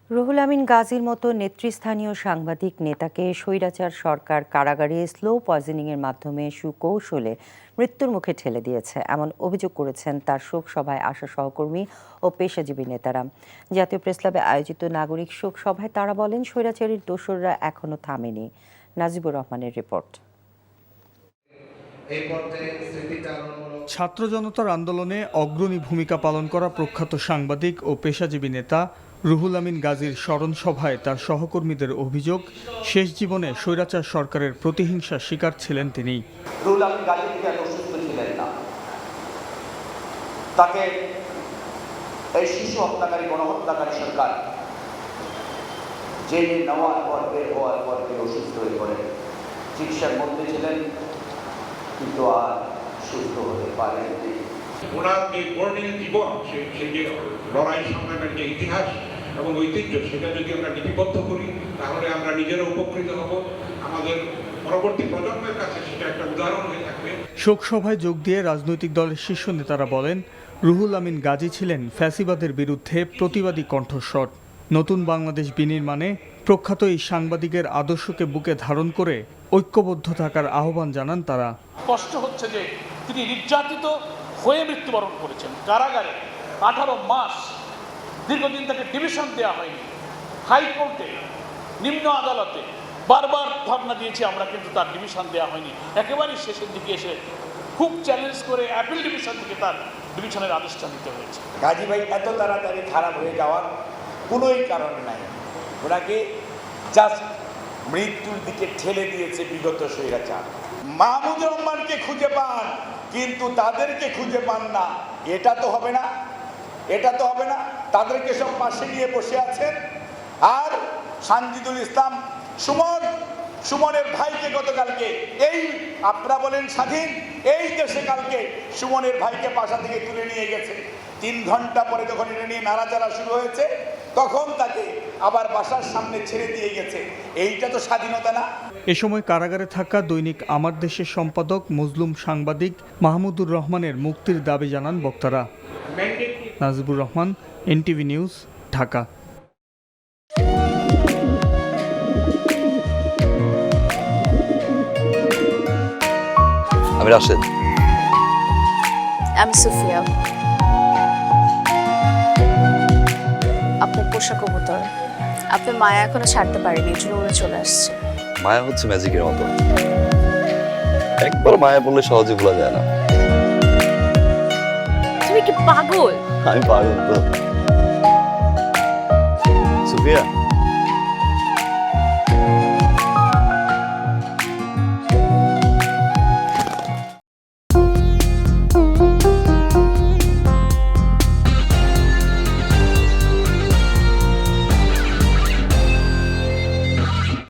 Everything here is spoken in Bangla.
রুহুল আমিন গাজীর মতো নেতৃস্থানীয় সাংবাদিক নেতাকে স্বৈরাচার সরকার কারাগারে স্লো পয়জনিংয়ের মাধ্যমে সুকৌশলে মৃত্যুর মুখে ঠেলে দিয়েছে, এমন অভিযোগ করেছেন তার শোক সভায় আসা সহকর্মী ও পেশাজীবী নেতারা। জাতীয় প্রেসক্লাবে আয়োজিত নাগরিক শোক সভায় তারা বলেন, স্বৈরাচারীর দোসররা এখনো থামেনি। নাজিবুর রহমানের রিপোর্ট। ছাত্র জনতার আন্দোলনে অগ্রণী ভূমিকা পালন করা প্রখ্যাত সাংবাদিক ও পেশাজীবী নেতা রুহুল আমিন গাজীর স্মরণ সভায় তার সহকর্মীদের অভিযোগ, শেষ জীবনে স্বৈরাচার সরকারের প্রতিহিংসার শিকার ছিলেন তিনি। রুহুল আমিন গাজী থেকে এত অসুস্থ ছিলেন না, তাকে এই শিশু হত্যাকারী গণহত্যাকারী সরকার জেলে নেওয়ার পর বের হওয়ার পর তিনি অসুস্থ হয়ে পড়েন, চিকিৎসার মধ্যে ছিলেন, কিন্তু আর সুস্থ হতে পারেননি। ওনার এই বর্ণিল জীবন, সেই যে লড়াই সংগ্রামের যে ইতিহাস এবং ঐতিহ্য, সেটা যদি আমরা লিপিবদ্ধ করি তাহলে আমরা নিজেরা উপকৃত হব, আমাদের পরবর্তী প্রজন্মের কাছে সেটা একটা উদাহরণ হয়ে থাকবে। শোক সভায় যোগ দিয়ে রাজনৈতিক দলের শীর্ষ নেতারা বলেন, রুহুল আমিন গাজী ছিলেন ফ্যাসিবাদের বিরুদ্ধে প্রতিবাদী কণ্ঠস্বর। নতুন বাংলাদেশ বিনির্মাণে প্রখ্যাত এই সাংবাদিকের আদর্শকে বুকে ধারণ করে ঐক্যবদ্ধ থাকার আহ্বান জানান তারা। কষ্ট হচ্ছে যে তিনি নির্যাতিত হয়ে মৃত্যুবরণ করেছেন কারাগারে 18 মাস, দীর্ঘদিন তাকে ডিভিশন দেওয়া হয়নি। হাইকোর্টে, নিম্ন আদালতে বারবার ধর্ণা দিয়েছি আমরা, কিন্তু তার ডিভিশন দেওয়া হয়নি। একেবারেই শেষের দিকে এসে খুব চ্যালেঞ্জ করে অ্যাপিল ডিভিশন থেকে তার ডিভিশনের আদেশটা নিতে হয়েছে। গাজী ভাই এত তাড়াতাড়ি খারাপ হয়ে যাওয়ার কোনোই কারণ নাই, ওনাকে জাস্ট মৃত্যুর দিকে ঠেলে দিয়েছে বিগত স্বৈরাচার। মাহমুদুর রহমানকে খুঁজে পান, কিন্তু তাদেরকে খুঁজে পান না। এটা তো হবে না, এটা তো হবে না। তাদেরকে সব পাশে নিয়ে বসে আছেন। আর সানজিদুল ইসলাম সুমনের ভাইকে গতকালকে, এই আপনারা বলেন স্বাধীন, এই দেশে কালকে সুমনের ভাইকে বাসা থেকে তুলে নিয়ে গেছে। 3 ঘন্টা পরে যখন এটা নিয়ে নাড়াচাড়া শুরু হয়েছে, তখন তাকে আবার বাসার সামনে ছেড়ে দিয়ে গেছে। এইটা তো স্বাধীনতা না। এ সময় কারাগারে থাকা দৈনিক আমার দেশের সম্পাদক মজলুম সাংবাদিক মাহমুদুর রহমানের মুক্তির দাবি জানান বক্তারা। Najibur Rahman, NTV news, Dhaka. আমি রাশেদ। আমি সুফিয়া। আপনার পোষা কবুতর, আপনার মায়া এখনো ছাড়তে পারেনি, এই জন্য উড়ে চলে আসছে। মায়া হচ্ছে ম্যাজিকের মতো, একবার মায়া বললে সহজে ভোলা যায় না। তুমি কি পাগল? আমি পাগল তো। সুফিয়া,